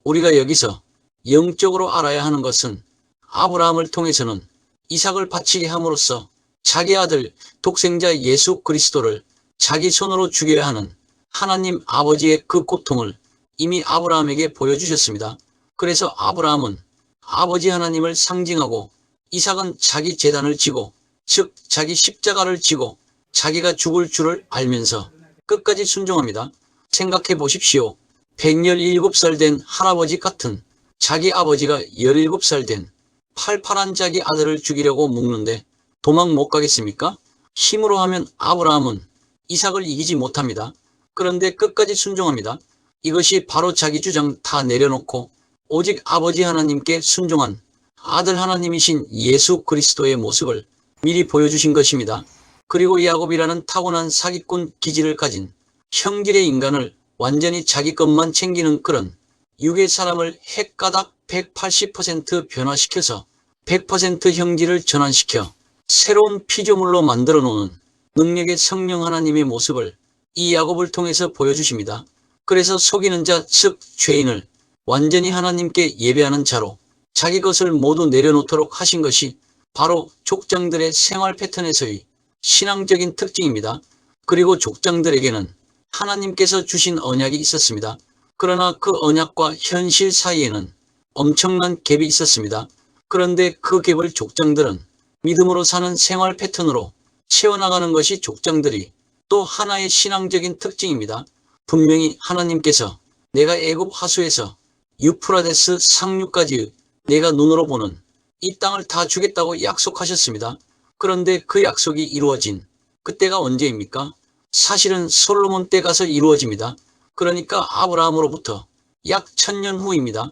우리가 여기서 영적으로 알아야 하는 것은 아브라함을 통해서는 이삭을 바치게 함으로써 자기 아들 독생자 예수 그리스도를 자기 손으로 죽여야 하는 하나님 아버지의 그 고통을 이미 아브라함에게 보여주셨습니다. 그래서 아브라함은 아버지 하나님을 상징하고 이삭은 자기 제단을 지고, 즉 자기 십자가를 지고 자기가 죽을 줄을 알면서 끝까지 순종합니다. 생각해 보십시오. 117살 된 할아버지 같은 자기 아버지가 17살 된 팔팔한 자기 아들을 죽이려고 묶는데 도망 못 가겠습니까? 힘으로 하면 아브라함은 이삭을 이기지 못합니다. 그런데 끝까지 순종합니다. 이것이 바로 자기 주장 다 내려놓고 오직 아버지 하나님께 순종한 아들 하나님이신 예수 그리스도의 모습을 미리 보여주신 것입니다. 그리고 야곱이라는 타고난 사기꾼 기질을 가진 형질의 인간을 완전히 자기 것만 챙기는 그런 육의 사람을 핵가닥 180% 변화시켜서 100% 형질을 전환시켜 새로운 피조물로 만들어 놓는 능력의 성령 하나님의 모습을 이 야곱을 통해서 보여주십니다. 그래서 속이는 자, 즉 죄인을 완전히 하나님께 예배하는 자로 자기 것을 모두 내려놓도록 하신 것이 바로 족장들의 생활 패턴에서의 신앙적인 특징입니다. 그리고 족장들에게는 하나님께서 주신 언약이 있었습니다. 그러나 그 언약과 현실 사이에는 엄청난 갭이 있었습니다. 그런데 그 갭을 족장들은 믿음으로 사는 생활 패턴으로 채워나가는 것이 족장들이 또 하나의 신앙적인 특징입니다. 분명히 하나님께서 내가 애굽 하수에서 유프라데스 상류까지 내가 눈으로 보는 이 땅을 다 주겠다고 약속하셨습니다. 그런데 그 약속이 이루어진 그때가 언제입니까? 사실은 솔로몬 때 가서 이루어집니다. 그러니까 아브라함으로부터 약 1000년 후입니다.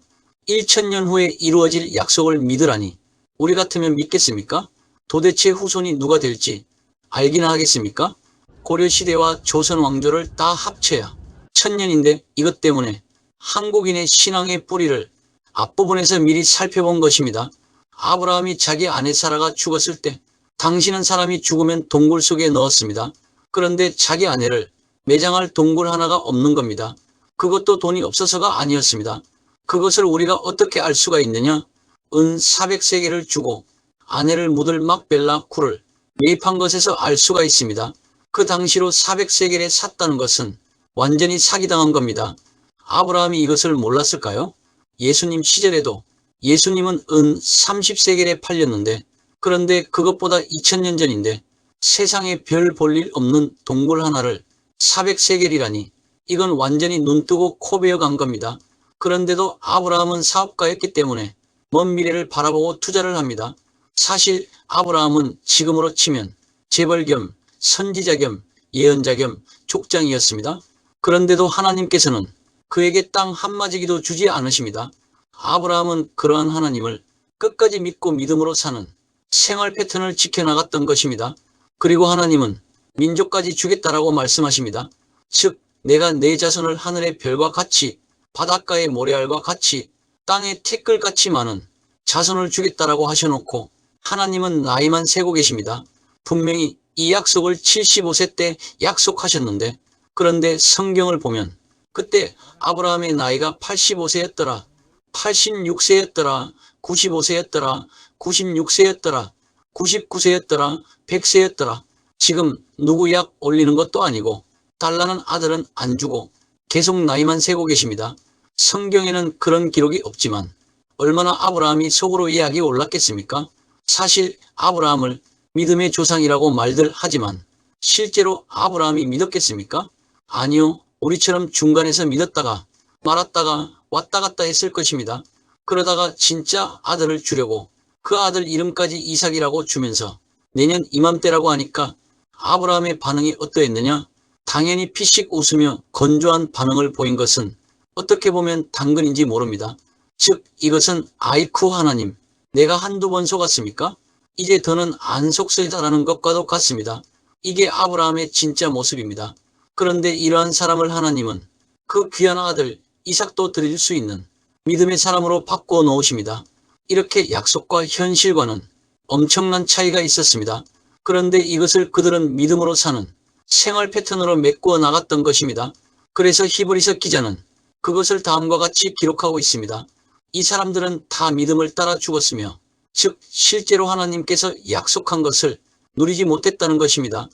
1000년 후에 이루어질 약속을 믿으라니 우리 같으면 믿겠습니까? 도대체 후손이 누가 될지 알기나 하겠습니까? 고려시대와 조선 왕조를 다 합쳐야 1000년인데 이것 때문에 한국인의 신앙의 뿌리를 앞부분에서 미리 살펴본 것입니다. 아브라함이 자기 아내 사라가 죽었을 때 당신은 사람이 죽으면 동굴 속에 넣었습니다. 그런데 자기 아내를 매장할 동굴 하나가 없는 겁니다. 그것도 돈이 없어서가 아니었습니다. 그것을 우리가 어떻게 알 수가 있느냐? 은 400세겔을 주고 아내를 묻을 막벨라 굴을 매입한 것에서 알 수가 있습니다. 그 당시로 400세겔에 샀다는 것은 완전히 사기당한 겁니다. 아브라함이 이것을 몰랐을까요? 예수님 시절에도 예수님은 은 30세겔에 팔렸는데 그런데 그것보다 2000년 전인데 세상에 별 볼 일 없는 동굴 하나를 400세겔이라니 이건 완전히 눈 뜨고 코 베어 간 겁니다. 그런데도 아브라함은 사업가였기 때문에 먼 미래를 바라보고 투자를 합니다. 사실 아브라함은 지금으로 치면 재벌 겸 선지자 겸 예언자 겸 족장이었습니다. 그런데도 하나님께서는 그에게 땅 한마디기도 주지 않으십니다. 아브라함은 그러한 하나님을 끝까지 믿고 믿음으로 사는 생활 패턴을 지켜나갔던 것입니다. 그리고 하나님은 민족까지 주겠다라고 말씀하십니다. 즉 내가 내 자손을 하늘의 별과 같이 바닷가의 모래알과 같이 땅의 티끌같이 많은 자손을 주겠다라고 하셔놓고 하나님은 나이만 세고 계십니다. 분명히 이 약속을 75세 때 약속하셨는데 그런데 성경을 보면 그때 아브라함의 나이가 85세였더라. 86세였더라. 95세였더라. 96세였더라. 99세였더라. 100세였더라. 지금 누구 약 올리는 것도 아니고 달라는 아들은 안 주고 계속 나이만 세고 계십니다. 성경에는 그런 기록이 없지만 얼마나 아브라함이 속으로 약이 올랐겠습니까? 사실 아브라함을 믿음의 조상이라고 말들 하지만 실제로 아브라함이 믿었겠습니까? 아니요. 우리처럼 중간에서 믿었다가 말았다가 왔다 갔다 했을 것입니다. 그러다가 진짜 아들을 주려고 그 아들 이름까지 이삭이라고 주면서 내년 이맘때라고 하니까 아브라함의 반응이 어떠했느냐? 당연히 피식 웃으며 건조한 반응을 보인 것은 어떻게 보면 당근인지 모릅니다. 즉 이것은 아이쿠 하나님 내가 한두 번 속았습니까? 이제 더는 안 속쓰리다라는 것과도 같습니다. 이게 아브라함의 진짜 모습입니다. 그런데 이러한 사람을 하나님은 그 귀한 아들 이삭도 드릴 수 있는 믿음의 사람으로 바꾸어 놓으십니다. 이렇게 약속과 현실과는 엄청난 차이가 있었습니다. 그런데 이것을 그들은 믿음으로 사는 생활 패턴으로 메꾸어 나갔던 것입니다. 그래서 히브리서 기자는 그것을 다음과 같이 기록하고 있습니다. 이 사람들은 다 믿음을 따라 죽었으며, 즉 실제로 하나님께서 약속한 것을 누리지 못했다는 것입니다.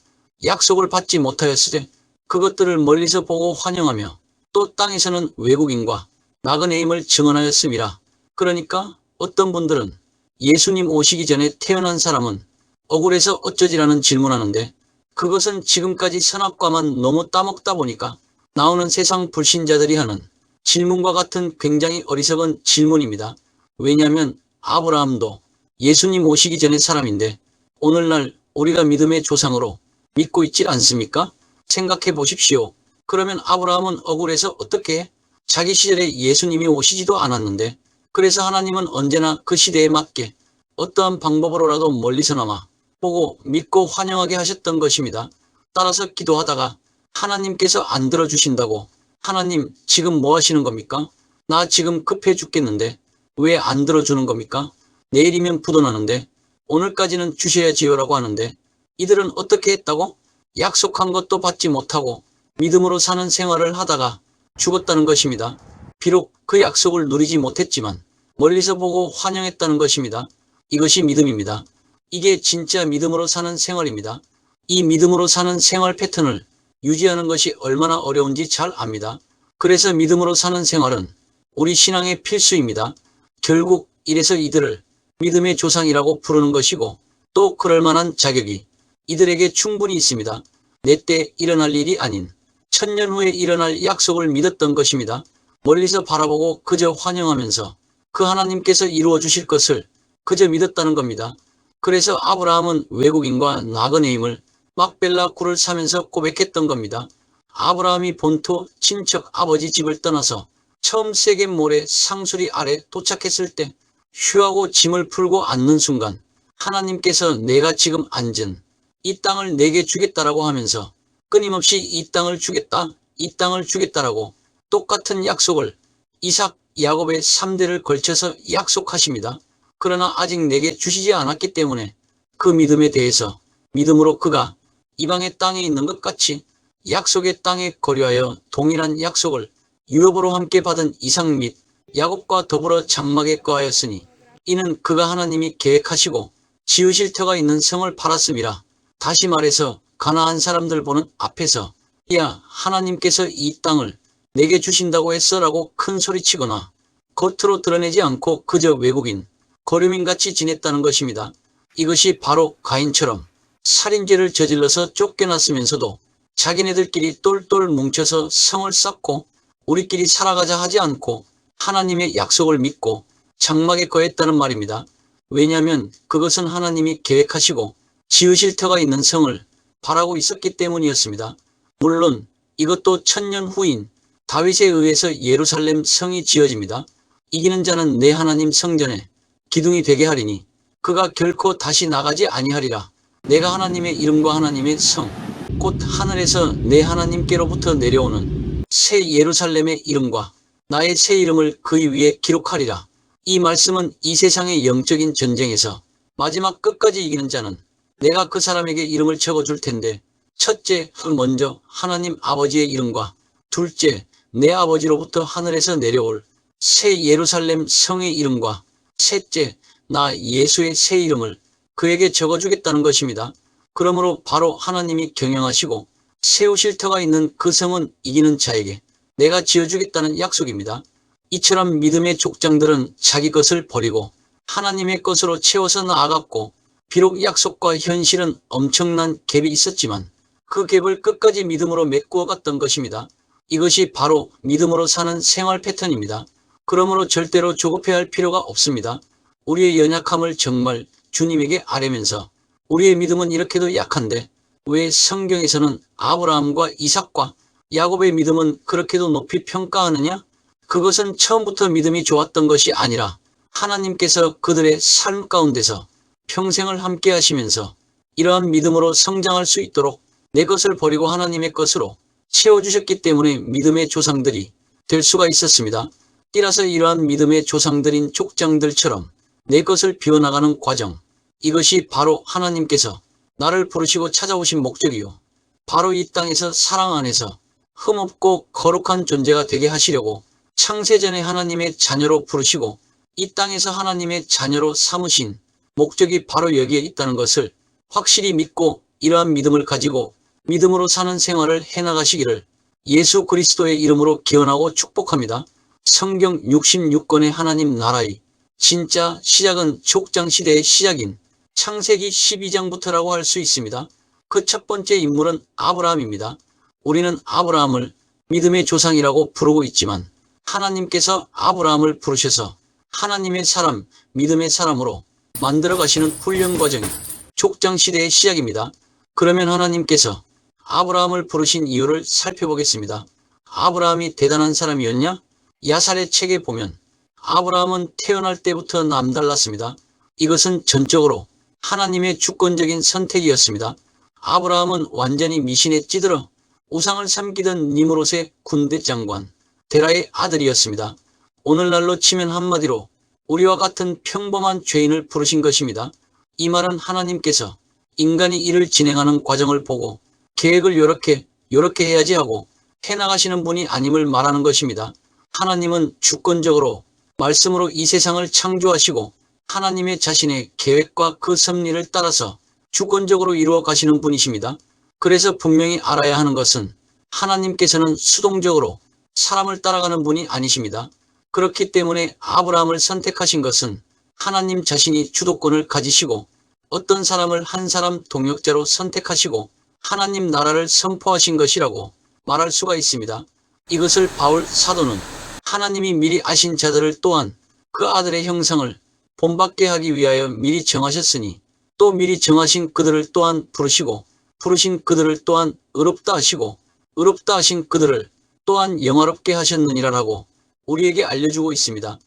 약속을 받지 못하였으되 그것들을 멀리서 보고 환영하며 또 땅에서는 외국인과 나그네임을 증언하였음이라. 그러니까 어떤 분들은 예수님 오시기 전에 태어난 사람은 억울해서 어쩌지라는 질문하는데, 그것은 지금까지 선악과만 너무 따먹다 보니까 나오는 세상 불신자들이 하는 질문과 같은 굉장히 어리석은 질문입니다. 왜냐하면 아브라함도 예수님 오시기 전의 사람인데 오늘날 우리가 믿음의 조상으로 믿고 있질 않습니까? 생각해 보십시오. 그러면 아브라함은 억울해서 어떻게 해? 자기 시절에 예수님이 오시지도 않았는데, 그래서 하나님은 언제나 그 시대에 맞게 어떠한 방법으로라도 멀리서나마 보고 믿고 환영하게 하셨던 것입니다. 따라서 기도하다가 하나님께서 안 들어주신다고 하나님 지금 뭐 하시는 겁니까? 나 지금 급해 죽겠는데 왜 안 들어주는 겁니까? 내일이면 부도나는데 오늘까지는 주셔야지요라고 하는데, 이들은 어떻게 했다고? 약속한 것도 받지 못하고 믿음으로 사는 생활을 하다가 죽었다는 것입니다. 비록 그 약속을 누리지 못했지만 멀리서 보고 환영했다는 것입니다. 이것이 믿음입니다. 이게 진짜 믿음으로 사는 생활입니다. 이 믿음으로 사는 생활 패턴을 유지하는 것이 얼마나 어려운지 잘 압니다. 그래서 믿음으로 사는 생활은 우리 신앙의 필수입니다. 결국 이래서 이들을 믿음의 조상이라고 부르는 것이고, 또 그럴 만한 자격이 이들에게 충분히 있습니다. 내 때 일어날 일이 아닌 천년 후에 일어날 약속을 믿었던 것입니다. 멀리서 바라보고 그저 환영하면서 그 하나님께서 이루어 주실 것을 그저 믿었다는 겁니다. 그래서 아브라함은 외국인과 나그네임을 막벨라 굴을 사면서 고백했던 겁니다. 아브라함이 본토 친척 아버지 집을 떠나서 처음 세겜 모래 상수리 아래 도착했을 때 휴하고 짐을 풀고 앉는 순간 하나님께서 내가 지금 앉은 이 땅을 내게 주겠다라고 하면서 끊임없이 이 땅을 주겠다, 이 땅을 주겠다라고 똑같은 약속을 이삭, 야곱의 3대를 걸쳐서 약속하십니다. 그러나 아직 내게 주시지 않았기 때문에 그 믿음에 대해서 믿음으로 그가 이방의 땅에 있는 것 같이 약속의 땅에 거류하여 동일한 약속을 유업으로 함께 받은 이삭 및 야곱과 더불어 장막에 거하였으니 이는 그가 하나님이 계획하시고 지으실 터가 있는 성을 팔았음이라. 다시 말해서 가나안 사람들 보는 앞에서 야 하나님께서 이 땅을 내게 주신다고 했어라고 큰 소리치거나 겉으로 드러내지 않고 그저 외국인, 거류민같이 지냈다는 것입니다. 이것이 바로 가인처럼 살인죄를 저질러서 쫓겨났으면서도 자기네들끼리 똘똘 뭉쳐서 성을 쌓고 우리끼리 살아가자 하지 않고 하나님의 약속을 믿고 장막에 거했다는 말입니다. 왜냐하면 그것은 하나님이 계획하시고 지으실 터가 있는 성을 바라고 있었기 때문이었습니다. 물론 이것도 천년 후인 다윗에 의해서 예루살렘 성이 지어집니다. 이기는 자는 내 하나님 성전에 기둥이 되게 하리니 그가 결코 다시 나가지 아니하리라. 내가 하나님의 이름과 하나님의 성, 곧 하늘에서 내 하나님께로부터 내려오는 새 예루살렘의 이름과 나의 새 이름을 그 위에 기록하리라. 이 말씀은 이 세상의 영적인 전쟁에서 마지막 끝까지 이기는 자는 내가 그 사람에게 이름을 적어줄 텐데, 첫째, 먼저 하나님 아버지의 이름과 둘째, 내 아버지로부터 하늘에서 내려올 새 예루살렘 성의 이름과 셋째, 나 예수의 새 이름을 그에게 적어주겠다는 것입니다. 그러므로 바로 하나님이 경영하시고 세우실 터가 있는 그 성은 이기는 자에게 내가 지어주겠다는 약속입니다. 이처럼 믿음의 족장들은 자기 것을 버리고 하나님의 것으로 채워서 나아갔고, 비록 약속과 현실은 엄청난 갭이 있었지만 그 갭을 끝까지 믿음으로 메꾸어 갔던 것입니다. 이것이 바로 믿음으로 사는 생활 패턴입니다. 그러므로 절대로 조급해할 필요가 없습니다. 우리의 연약함을 정말 주님에게 아뢰면서 우리의 믿음은 이렇게도 약한데 왜 성경에서는 아브라함과 이삭과 야곱의 믿음은 그렇게도 높이 평가하느냐? 그것은 처음부터 믿음이 좋았던 것이 아니라 하나님께서 그들의 삶 가운데서 평생을 함께 하시면서 이러한 믿음으로 성장할 수 있도록 내 것을 버리고 하나님의 것으로 채워주셨기 때문에 믿음의 조상들이 될 수가 있었습니다. 따라서 이러한 믿음의 조상들인 족장들처럼 내 것을 비워나가는 과정, 이것이 바로 하나님께서 나를 부르시고 찾아오신 목적이요, 바로 이 땅에서 사랑 안에서 흠없고 거룩한 존재가 되게 하시려고 창세전에 하나님의 자녀로 부르시고 이 땅에서 하나님의 자녀로 삼으신 목적이 바로 여기에 있다는 것을 확실히 믿고 이러한 믿음을 가지고 믿음으로 사는 생활을 해나가시기를 예수 그리스도의 이름으로 기원하고 축복합니다. 성경 66권의 하나님 나라의 진짜 시작은 족장시대의 시작인 창세기 12장부터라고 할 수 있습니다. 그 첫 번째 인물은 아브라함입니다. 우리는 아브라함을 믿음의 조상이라고 부르고 있지만 하나님께서 아브라함을 부르셔서 하나님의 사람, 믿음의 사람으로 만들어 가시는 훈련 과정이 족장시대의 시작입니다. 그러면 하나님께서 아브라함을 부르신 이유를 살펴보겠습니다. 아브라함이 대단한 사람이었냐? 야살의 책에 보면 아브라함은 태어날 때부터 남달랐습니다. 이것은 전적으로 하나님의 주권적인 선택이었습니다. 아브라함은 완전히 미신에 찌들어 우상을 섬기던 니므롯의 군대 장관 데라의 아들이었습니다. 오늘날로 치면 한마디로 우리와 같은 평범한 죄인을 부르신 것입니다. 이 말은 하나님께서 인간이 일을 진행하는 과정을 보고 계획을 요렇게 해야지 하고 해나가시는 분이 아님을 말하는 것입니다. 하나님은 주권적으로 말씀으로 이 세상을 창조하시고 하나님의 자신의 계획과 그 섭리를 따라서 주권적으로 이루어 가시는 분이십니다. 그래서 분명히 알아야 하는 것은 하나님께서는 수동적으로 사람을 따라가는 분이 아니십니다. 그렇기 때문에 아브라함을 선택하신 것은 하나님 자신이 주도권을 가지시고 어떤 사람을 한 사람 동역자로 선택하시고 하나님 나라를 선포하신 것이라고 말할 수가 있습니다. 이것을 바울 사도는 하나님이 미리 아신 자들을 또한 그 아들의 형상을 본받게 하기 위하여 미리 정하셨으니 또 미리 정하신 그들을 또한 부르시고 부르신 그들을 또한 의롭다 하시고 의롭다 하신 그들을 또한 영화롭게 하셨느니라라고 우리에게 알려주고 있습니다.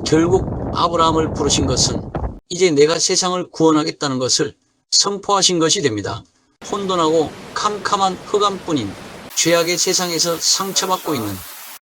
결국 아브라함을 부르신 것은 이제 내가 세상을 구원하겠다는 것을 선포하신 것이 됩니다. 혼돈하고 캄캄한 흑암뿐인 죄악의 세상에서 상처받고 있는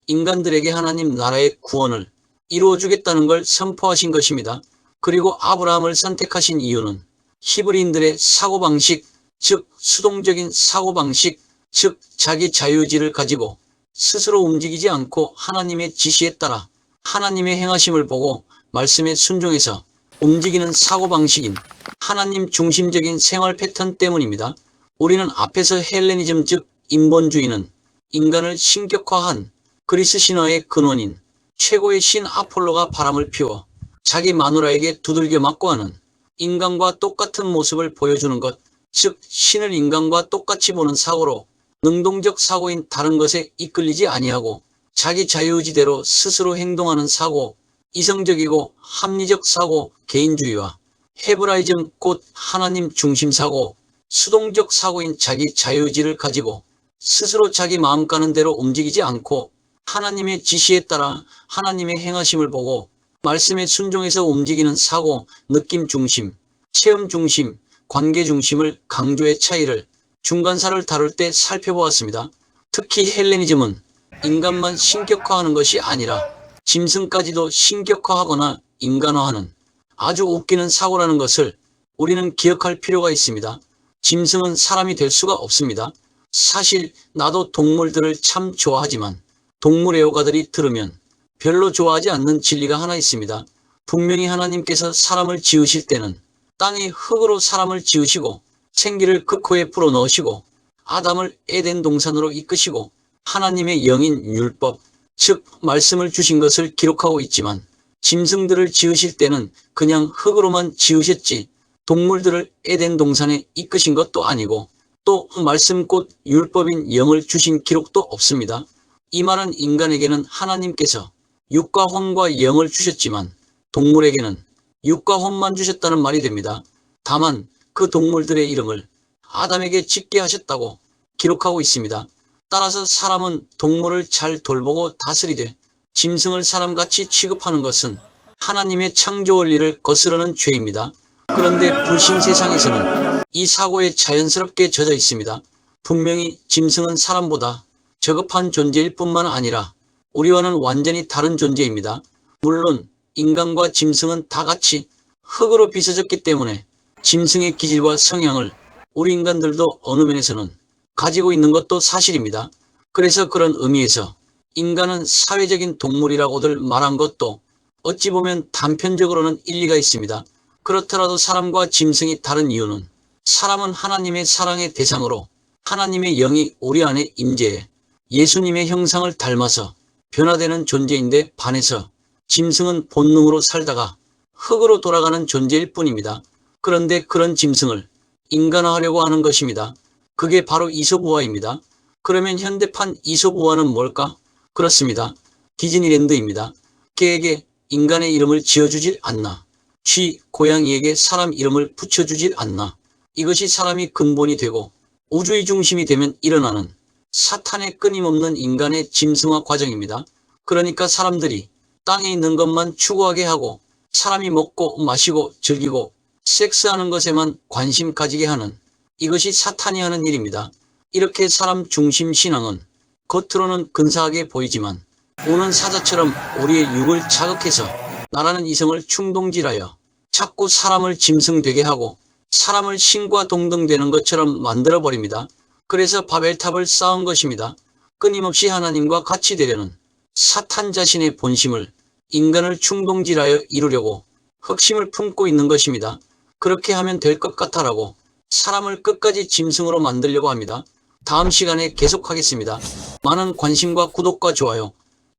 인간들에게 하나님 나라의 구원을 이루어주겠다는 걸 선포하신 것입니다. 그리고 아브라함을 선택하신 이유는 히브리인들의 사고방식, 즉 수동적인 사고방식, 즉 자기 자유의지를 가지고 스스로 움직이지 않고 하나님의 지시에 따라 하나님의 행하심을 보고 말씀에 순종해서 움직이는 사고방식인 하나님 중심적인 생활 패턴 때문입니다. 우리는 앞에서 헬레니즘 즉 인본주의는 인간을 신격화한 그리스 신화의 근원인 최고의 신 아폴로가 바람을 피워 자기 마누라에게 두들겨 맞고 하는 인간과 똑같은 모습을 보여주는 것, 즉 신을 인간과 똑같이 보는 사고로 능동적 사고인 다른 것에 이끌리지 아니하고 자기 자유의지대로 스스로 행동하는 사고, 이성적이고 합리적 사고, 개인주의와 헤브라이즘 곧 하나님 중심 사고, 수동적 사고인 자기 자유의지를 가지고 스스로 자기 마음 가는 대로 움직이지 않고 하나님의 지시에 따라 하나님의 행하심을 보고 말씀에 순종해서 움직이는 사고, 느낌 중심, 체험 중심, 관계 중심을 강조의 차이를 중간사를 다룰 때 살펴보았습니다. 특히 헬레니즘은 인간만 신격화하는 것이 아니라 짐승까지도 신격화하거나 인간화하는 아주 웃기는 사고라는 것을 우리는 기억할 필요가 있습니다. 짐승은 사람이 될 수가 없습니다. 사실 나도 동물들을 참 좋아하지만 동물 애호가들이 들으면 별로 좋아하지 않는 진리가 하나 있습니다. 분명히 하나님께서 사람을 지으실 때는 땅의 흙으로 사람을 지으시고 생기를 그 코에 불어넣으시고 아담을 에덴 동산으로 이끄시고 하나님의 영인 율법, 즉 말씀을 주신 것을 기록하고 있지만 짐승들을 지으실 때는 그냥 흙으로만 지으셨지 동물들을 에덴 동산에 이끄신 것도 아니고 또 말씀 곧 율법인 영을 주신 기록도 없습니다. 이 말은 인간에게는 하나님께서 육과 혼과 영을 주셨지만 동물에게는 육과 혼만 주셨다는 말이 됩니다. 다만 그 동물들의 이름을 아담에게 짓게 하셨다고 기록하고 있습니다. 따라서 사람은 동물을 잘 돌보고 다스리되 짐승을 사람같이 취급하는 것은 하나님의 창조 원리를 거스르는 죄입니다. 그런데 불신 세상에서는 이 사고에 자연스럽게 젖어 있습니다. 분명히 짐승은 사람보다 저급한 존재일 뿐만 아니라 우리와는 완전히 다른 존재입니다. 물론 인간과 짐승은 다 같이 흙으로 빚어졌기 때문에 짐승의 기질과 성향을 우리 인간들도 어느 면에서는 가지고 있는 것도 사실입니다. 그래서 그런 의미에서 인간은 사회적인 동물이라고들 말한 것도 어찌 보면 단편적으로는 일리가 있습니다. 그렇더라도 사람과 짐승이 다른 이유는 사람은 하나님의 사랑의 대상으로 하나님의 영이 우리 안에 임재해 예수님의 형상을 닮아서 변화되는 존재인데 반해서 짐승은 본능으로 살다가 흙으로 돌아가는 존재일 뿐입니다. 그런데 그런 짐승을 인간화하려고 하는 것입니다. 그게 바로 이솝우화입니다. 그러면 현대판 이솝우화는 뭘까? 그렇습니다. 디즈니랜드입니다. 개에게 인간의 이름을 지어주질 않나. 쥐, 고양이에게 사람 이름을 붙여주질 않나. 이것이 사람이 근본이 되고 우주의 중심이 되면 일어나는 사탄의 끊임없는 인간의 짐승화 과정입니다. 그러니까 사람들이 땅에 있는 것만 추구하게 하고 사람이 먹고 마시고 즐기고 섹스하는 것에만 관심 가지게 하는 이것이 사탄이 하는 일입니다. 이렇게 사람 중심 신앙은 겉으로는 근사하게 보이지만 우는 사자처럼 우리의 육을 자극해서 나라는 이성을 충동질하여 자꾸 사람을 짐승 되게 하고 사람을 신과 동등되는 것처럼 만들어버립니다. 그래서 바벨탑을 쌓은 것입니다. 끊임없이 하나님과 같이 되려는 사탄 자신의 본심을 인간을 충동질하여 이루려고 흑심을 품고 있는 것입니다. 그렇게 하면 될 것 같아라고 사람을 끝까지 짐승으로 만들려고 합니다. 다음 시간에 계속하겠습니다. 많은 관심과 구독과 좋아요,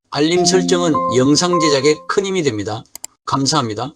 알림 설정은 영상 제작에 큰 힘이 됩니다. 감사합니다.